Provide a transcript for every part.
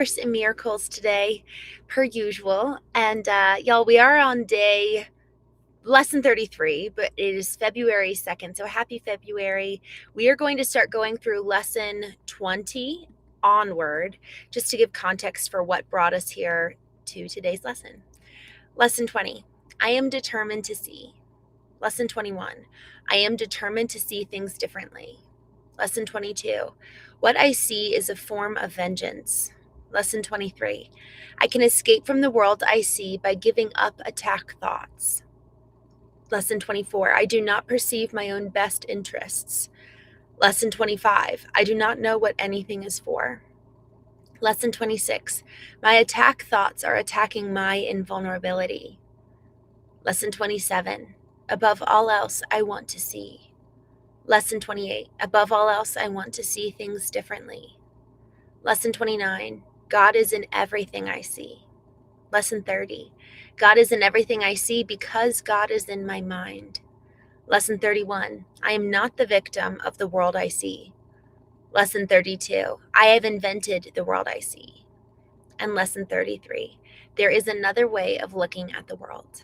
Course in Miracles today, per usual. And y'all, we are on day lesson 33, but it is February 2nd. So happy February. We are going to start going through lesson 20 onward, just to give context for what brought us here to today's lesson. Lesson 20, I am determined to see. Lesson 21, I am determined to see things differently. Lesson 22, what I see is a form of vengeance. Lesson 23, I can escape from the world I see by giving up attack thoughts. Lesson 24, I do not perceive my own best interests. Lesson 25, I do not know what anything is for. Lesson 26, my attack thoughts are attacking my invulnerability. Lesson 27, above all else, I want to see. Lesson 28, above all else, I want to see things differently. Lesson 29, God is in everything I see. Lesson 30, God is in everything I see because God is in my mind. Lesson 31, I am not the victim of the world I see. Lesson 32, I have invented the world I see. And lesson 33, there is another way of looking at the world.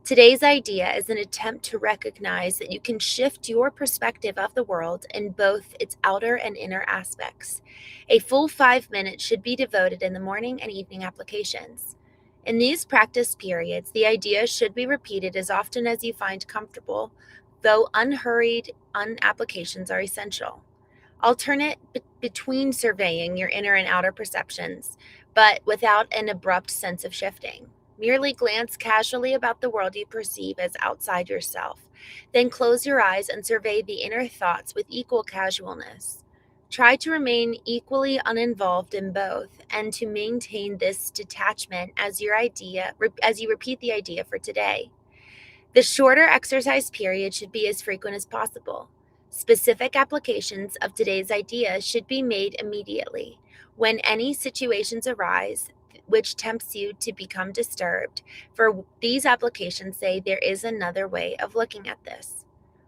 Today's idea is an attempt to recognize that you can shift your perspective of the world in both its outer and inner aspects. A full 5 minutes should be devoted in the morning and evening applications. In these practice periods, the idea should be repeated as often as you find comfortable, though unhurried applications are essential. Alternate between surveying your inner and outer perceptions, but without an abrupt sense of shifting. Merely glance casually about the world you perceive as outside yourself. Then close your eyes and survey the inner thoughts with equal casualness. Try to remain equally uninvolved in both and to maintain this detachment as you repeat the idea for today. The shorter exercise period should be as frequent as possible. Specific applications of today's idea should be made immediately. When any situations arise which tempts you to become disturbed, for these applications say there is another way of looking at this.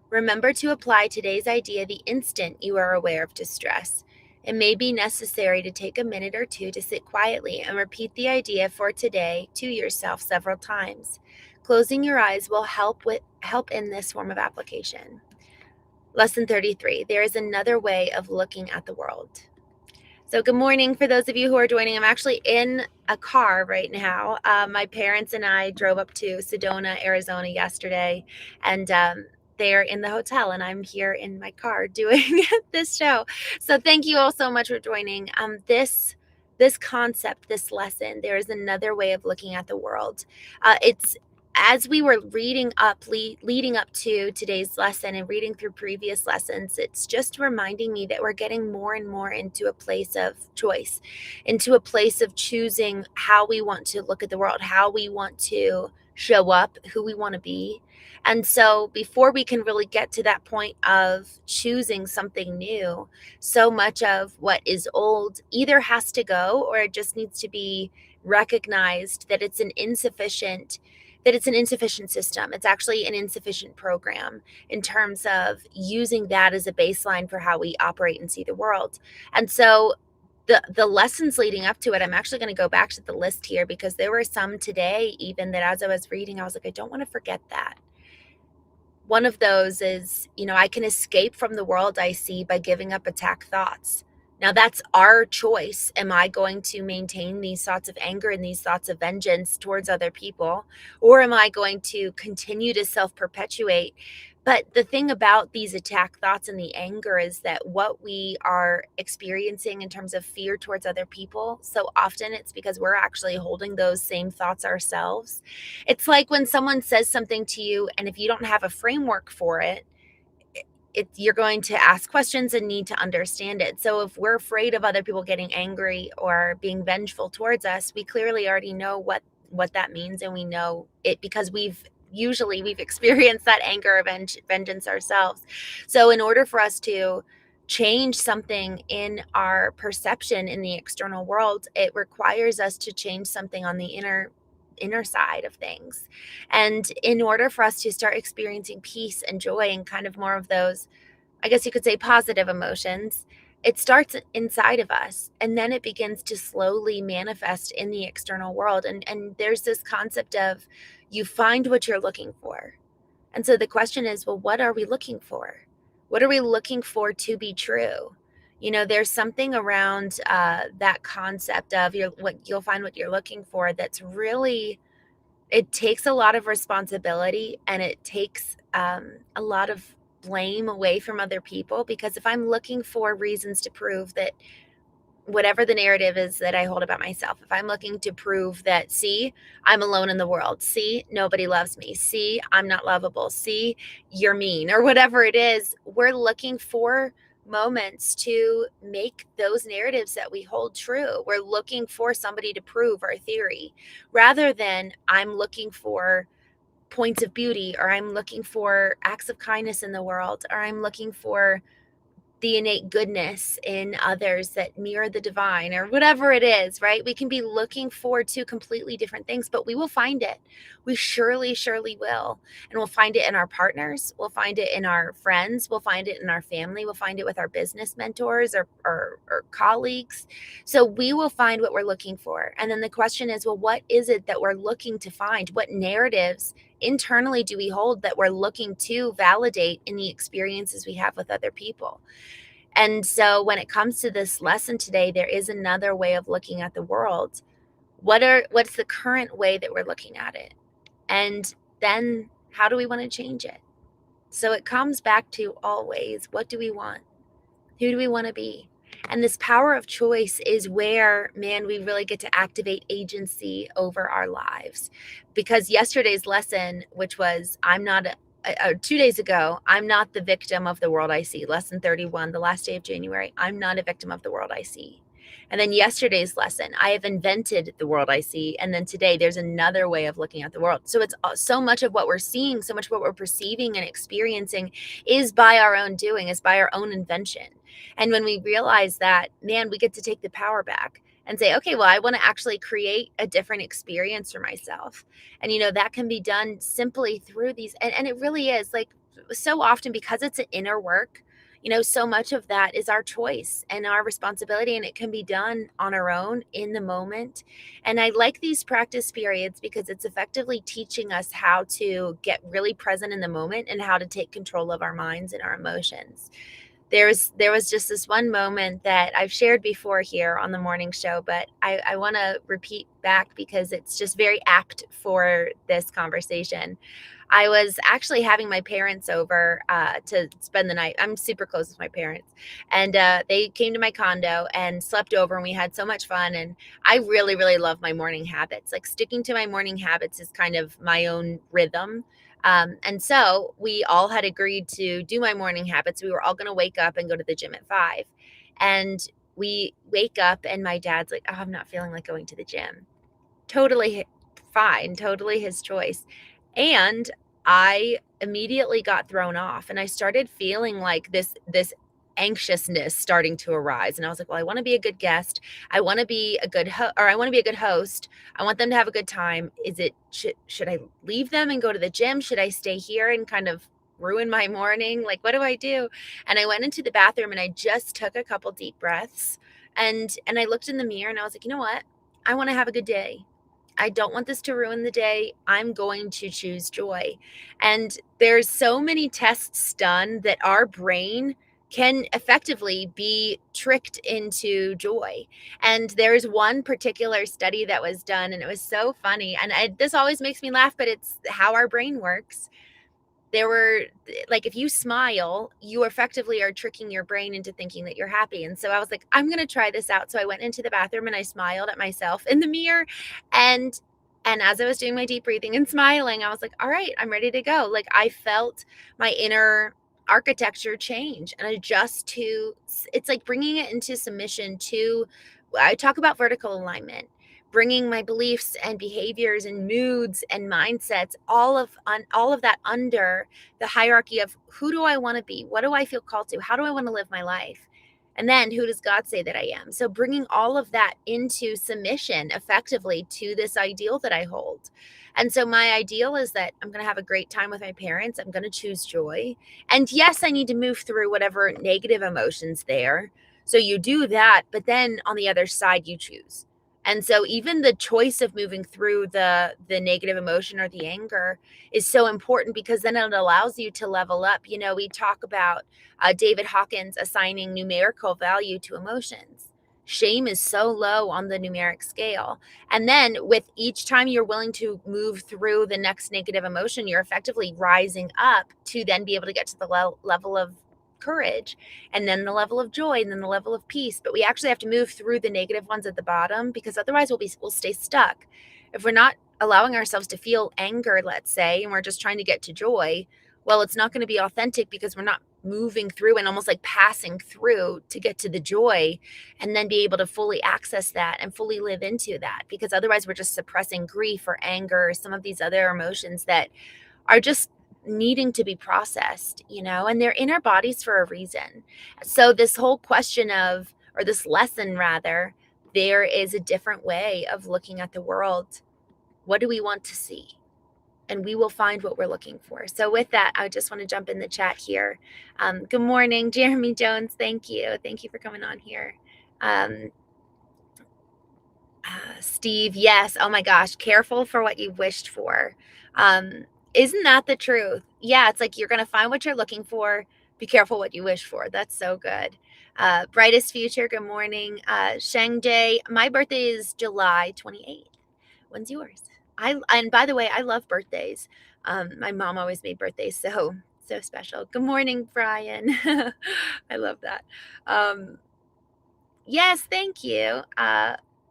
Remember to apply today's idea the instant you are aware of distress. It may be necessary to take a minute or two to sit quietly and repeat the idea for today to yourself several times. Closing your eyes will help in this form of application. Lesson 33, there is another way of looking at the world. So good morning for those of you who are joining. I'm actually in a car right now. My parents and I drove up to Sedona, Arizona yesterday, and they're in the hotel, and I'm here in my car doing this show. So thank you all so much for joining. This concept, this lesson, there is another way of looking at the world. It's as we were leading up to today's lesson and reading through previous lessons, it's just reminding me that we're getting more and more into a place of choice, into a place of choosing how we want to look at the world, how we want to show up, who we want to be. And so before we can really get to that point of choosing something new, so much of what is old either has to go or it just needs to be recognized that it's an insufficient system. It's actually an insufficient program in terms of using that as a baseline for how we operate and see the world. And so the lessons leading up to it, I'm actually going to go back to the list here because there were some today even that as I was reading, I was like, I don't want to forget that. One of those is, I can escape from the world I see by giving up attack thoughts. Now that's our choice. Am I going to maintain these thoughts of anger and these thoughts of vengeance towards other people? Or am I going to continue to self-perpetuate? But the thing about these attack thoughts and the anger is that what we are experiencing in terms of fear towards other people, so often it's because we're actually holding those same thoughts ourselves. It's like when someone says something to you, and if you don't have a framework for it, you're going to ask questions and need to understand it. So if we're afraid of other people getting angry or being vengeful towards us, we clearly already know what that means, and we know it because we've experienced that anger or vengeance ourselves. So in order for us to change something in our perception in the external world, it requires us to change something on the inner side of things. And in order for us to start experiencing peace and joy and kind of more of those, I guess you could say, positive emotions, It starts inside of us, and then it begins to slowly manifest in the external world. And there's this concept of you find what you're looking for. And so the question is, well, what are we looking for? What are we looking for to be true? There's something around that concept of what you'll find what you're looking for that's really, it takes a lot of responsibility, and it takes a lot of blame away from other people, because if I'm looking for reasons to prove that whatever the narrative is that I hold about myself, if I'm looking to prove that, see, I'm alone in the world, see, nobody loves me, see, I'm not lovable, see, you're mean, or whatever it is, we're looking for moments to make those narratives that we hold true. We're looking for somebody to prove our theory, rather than I'm looking for points of beauty, or I'm looking for acts of kindness in the world, or I'm looking for the innate goodness in others that mirror the divine, or whatever it is, right? We can be looking for two completely different things, but we will find it. We surely, surely will. And we'll find it in our partners. We'll find it in our friends. We'll find it in our family. We'll find it with our business mentors, or colleagues. So we will find what we're looking for. And then the question is, well, what is it that we're looking to find? What narratives internally do we hold that we're looking to validate in the experiences we have with other people? And so when it comes to this lesson today, there is another way of looking at the world. What's the current way that we're looking at it? And then how do we want to change it? So it comes back to, always, what do we want? Who do we want to be? And this power of choice is where, man, we really get to activate agency over our lives. Because yesterday's lesson, which was, 2 days ago, I'm not the victim of the world I see. Lesson 31, the last day of January, I'm not a victim of the world I see. And then yesterday's lesson, I have invented the world I see. And then today, there's another way of looking at the world. So it's so much of what we're seeing, so much of what we're perceiving and experiencing is by our own doing, is by our own invention. And when we realize that, man, we get to take the power back and say, okay, well, I want to actually create a different experience for myself. And, that can be done simply through these. And it really is, like, so often, because it's an inner work, so much of that is our choice and our responsibility, and it can be done on our own in the moment. And I like these practice periods because it's effectively teaching us how to get really present in the moment and how to take control of our minds and our emotions. There was just this one moment that I've shared before here on the morning show, but I want to repeat back because it's just very apt for this conversation. I was actually having my parents over to spend the night. I'm super close with my parents, and they came to my condo and slept over, and we had so much fun. And I really, really love my morning habits. Like, sticking to my morning habits is kind of my own rhythm. And so we all had agreed to do my morning habits. We were all going to wake up and go to the gym at 5. And we wake up, and my dad's like, oh, I'm not feeling like going to the gym. Totally fine, totally his choice. And I immediately got thrown off, and I started feeling like this anxiousness starting to arise. And I was like, well, I want to be a good guest. I want to be a good I want to be a good host. I want them to have a good time. Should I leave them and go to the gym? Should I stay here and kind of ruin my morning? Like, what do I do? And I went into the bathroom, and I just took a couple deep breaths, and I looked in the mirror, and I was like, you know what? I want to have a good day. I don't want this to ruin the day. I'm going to choose joy. And there's so many tests done that our brain can effectively be tricked into joy. And there's one particular study that was done, and it was so funny. And this always makes me laugh, but it's how our brain works. There were, like, if you smile, you effectively are tricking your brain into thinking that you're happy. And so I was like, I'm going to try this out. So I went into the bathroom, and I smiled at myself in the mirror. And as I was doing my deep breathing and smiling, I was like, all right, I'm ready to go. Like, I felt my inner architecture change and adjust to, it's like bringing it into submission to, I talk about vertical alignment, bringing my beliefs and behaviors and moods and mindsets, all of that under the hierarchy of, who do I want to be? What do I feel called to? How do I want to live my life? And then, who does God say that I am? So bringing all of that into submission effectively to this ideal that I hold. And so my ideal is that I'm going to have a great time with my parents. I'm going to choose joy. And yes, I need to move through whatever negative emotions there, So you do that, but then on the other side, you choose. And so even the choice of moving through the negative emotion or the anger is so important, because then it allows you to level up. We talk about David Hawkins assigning numerical value to emotions. Shame is so low on the numeric scale. And then with each time you're willing to move through the next negative emotion, you're effectively rising up to then be able to get to the level of courage, and then the level of joy, and then the level of peace. But we actually have to move through the negative ones at the bottom, because otherwise we'll stay stuck. If we're not allowing ourselves to feel anger, let's say, and we're just trying to get to joy, well, it's not going to be authentic, because we're not moving through and almost like passing through to get to the joy, and then be able to fully access that and fully live into that. Because otherwise we're just suppressing grief or anger or some of these other emotions that are just needing to be processed, and they're in our bodies for a reason. So this whole question of, or this lesson rather, there is a different way of looking at the world. What do we want to see? And we will find what we're looking for. So with that, I just want to jump in the chat here. Good morning, Jeremy Jones. Thank you. Thank you for coming on here. Steve, yes. Oh my gosh. Careful for what you wished for. Isn't that the truth? Yeah, it's like you're going to find what you're looking for. Be careful what you wish for. That's so good. Brightest future. Good morning. Sheng Jay, my birthday is July 28th. When's yours? And by the way, I love birthdays. My mom always made birthdays so special. Good morning, Brian. I love that. Yes, thank you.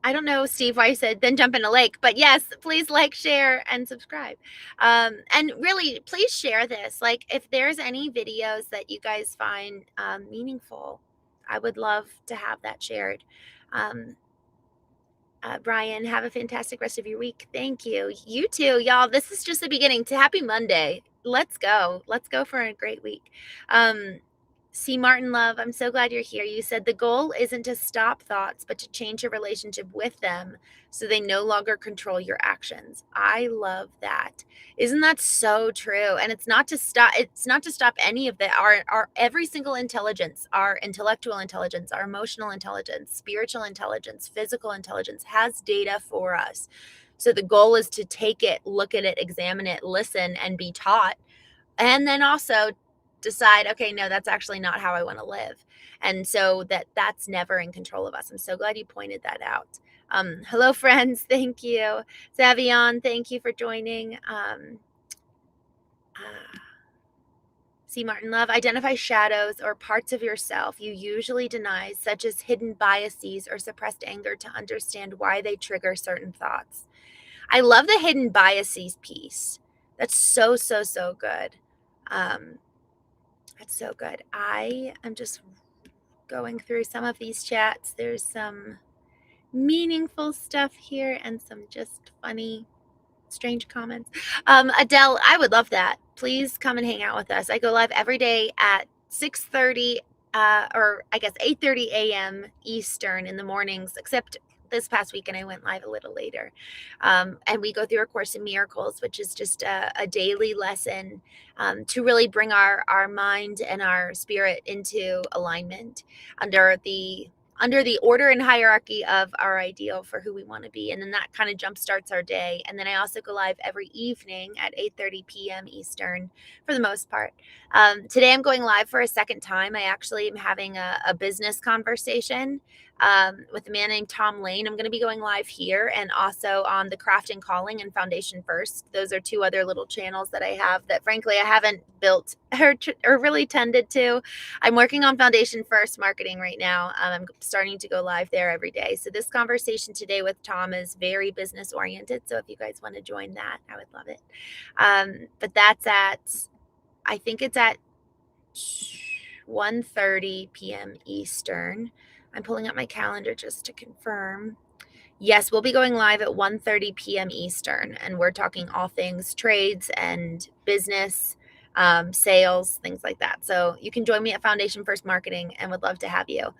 I don't know, Steve, why you said then jump in a lake, but yes, please like, share, and subscribe. And really, please share this. Like, if there's any videos that you guys find meaningful, I would love to have that shared. Brian, have a fantastic rest of your week. Thank you. You too, y'all. This is just the beginning. To happy Monday. Let's go. Let's go for a great week. C. Martin Love, I'm so glad you're here. You said the goal isn't to stop thoughts, but to change your relationship with them so they no longer control your actions. I love that. Isn't that so true? And it's not to stop any of that. Our every single intelligence, our intellectual intelligence, our emotional intelligence, spiritual intelligence, physical intelligence has data for us. So the goal is to take it, look at it, examine it, listen, and be taught. And then also decide, okay, no, that's actually not how I want to live. And so that's never in control of us. I'm so glad you pointed that out. Hello, friends. Thank you. Savion, thank you for joining. C. Martin Love, identify shadows or parts of yourself you usually deny, such as hidden biases or suppressed anger, to understand why they trigger certain thoughts. I love the hidden biases piece. That's so good. That's so good. I am just going through some of these chats. There's some meaningful stuff here and some just funny, strange comments. Adele, I would love that. Please come and hang out with us. I go live every day at 6:30, or I guess 8:30 a.m. Eastern in the mornings, except this past weekend I went live a little later. And we go through A Course in Miracles, which is just a daily lesson to really bring our mind and our spirit into alignment under the order and hierarchy of our ideal for who we want to be. And then that kind of jump starts our day. And then I also go live every evening at 8:30 p.m. Eastern for the most part. Today I'm going live for a second time. I actually am having a business conversation with a man named Tom Lane. I'm going to be going live here and also on the Craft and Calling and Foundation First. Those are two other little channels that I have that frankly I haven't built or really tended to. I'm working on Foundation First marketing right now. I'm starting to go live there every day. So this conversation today with Tom is very business oriented. So if you guys want to join that, I would love it. But that's I think it's at 1:30 p.m. Eastern. I'm pulling up my calendar just to confirm. Yes, we'll be going live at 1:30 p.m. Eastern, and we're talking all things trades and business, sales, things like that. So you can join me at Foundation First Marketing, and would love to have you.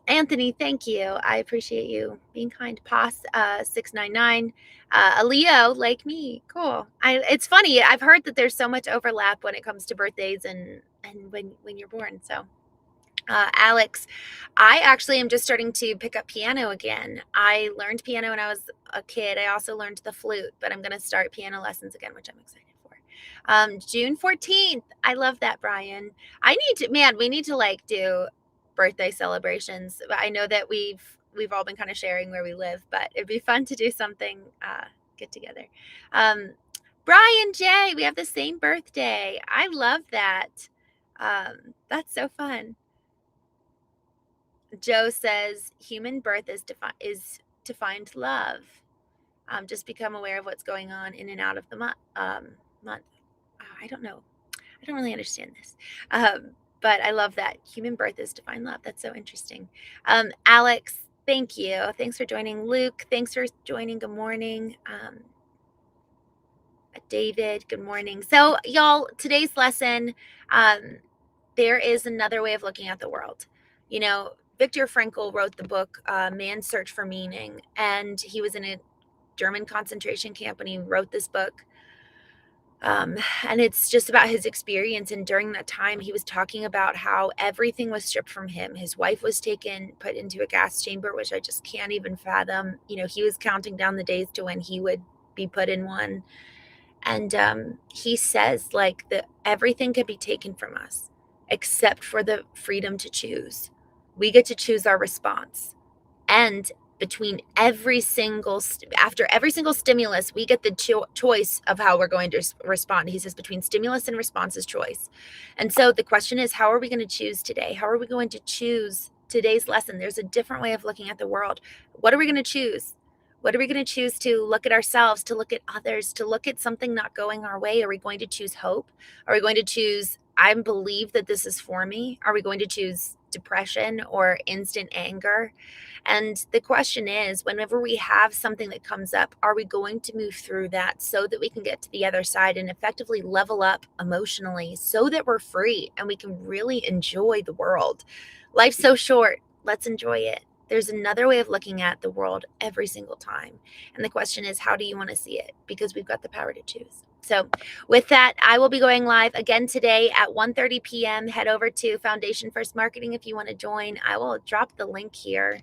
Anthony, thank you. I appreciate you being kind. Pos 699, a Leo like me. Cool. It's funny. I've heard that there's so much overlap when it comes to birthdays and when you're born. So Alex, I actually am just starting to pick up piano again. I learned piano when I was a kid. I also learned the flute, but I'm going to start piano lessons again, which I'm excited for. June 14th. I love that, Brian. We need to like do birthday celebrations. I know that we've all been kind of sharing where we live, but it'd be fun to do something, get together. Um, Brian J, we have the same birthday. I love that. That's so fun. Joe says human birth is to find love. Just become aware of what's going on in and out of the month. I don't know. I don't really understand this. But I love that human birth is to find love. That's so interesting. Alex, thank you. Thanks for joining. Luke, thanks for joining. Good morning. David, good morning. So, y'all, today's lesson, there is another way of looking at the world. You know, Viktor Frankl wrote the book Man's Search for Meaning, and he was in a German concentration camp when he wrote this book. And it's just about his experience. And during that time, he was talking about how everything was stripped from him. His wife was taken, put into a gas chamber, which I just can't even fathom. You know, he was counting down the days to when he would be put in one. And he says, like, that everything could be taken from us except for the freedom to choose. We get to choose our response. And between after every single stimulus, we get the choice of how we're going to respond. He says between stimulus and response is choice. And so the question is, how are we going to choose today? How are we going to choose today's lesson? There's a different way of looking at the world. What are we going to choose? What are we going to choose to look at ourselves, to look at others, to look at something not going our way? Are we going to choose hope? Are we going to choose, I believe that this is for me? Are we going to choose depression or instant anger? And the question is, whenever we have something that comes up, are we going to move through that so that we can get to the other side and effectively level up emotionally so that we're free and we can really enjoy the world? Life's so short. Let's enjoy it. There's another way of looking at the world every single time. And the question is, how do you want to see it? Because we've got the power to choose. So with that, I will be going live again today at 1:30 p.m. Head over to Foundation First Marketing if you want to join. I will drop the link here.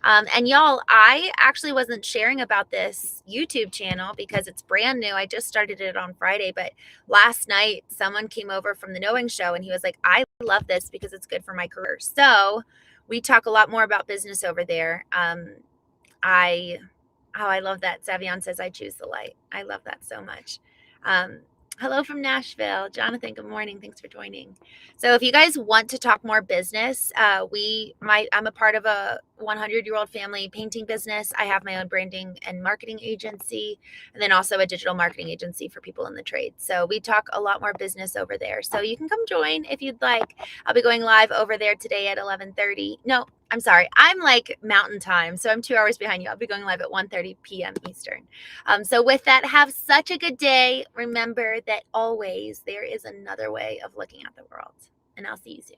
And y'all, I actually wasn't sharing about this YouTube channel because it's brand new. I just started it on Friday, but last night someone came over from the Knowing Show and he was like, I love this because it's good for my career. So we talk a lot more about business over there. I love that. Savion says, I choose the light. I love that so much. Hello from Nashville. Jonathan, good morning. Thanks for joining. So if you guys want to talk more business, I'm a part of a 100-year-old family painting business. I have my own branding and marketing agency, and then also a digital marketing agency for people in the trade. So we talk a lot more business over there. So you can come join if you'd like. I'll be going live over there today at 11:30. No, I'm sorry. I'm like mountain time, so I'm 2 hours behind you. I'll be going live at 1:30 p.m. Eastern. So with that, have such a good day. Remember that always there is another way of looking at the world. And I'll see you soon.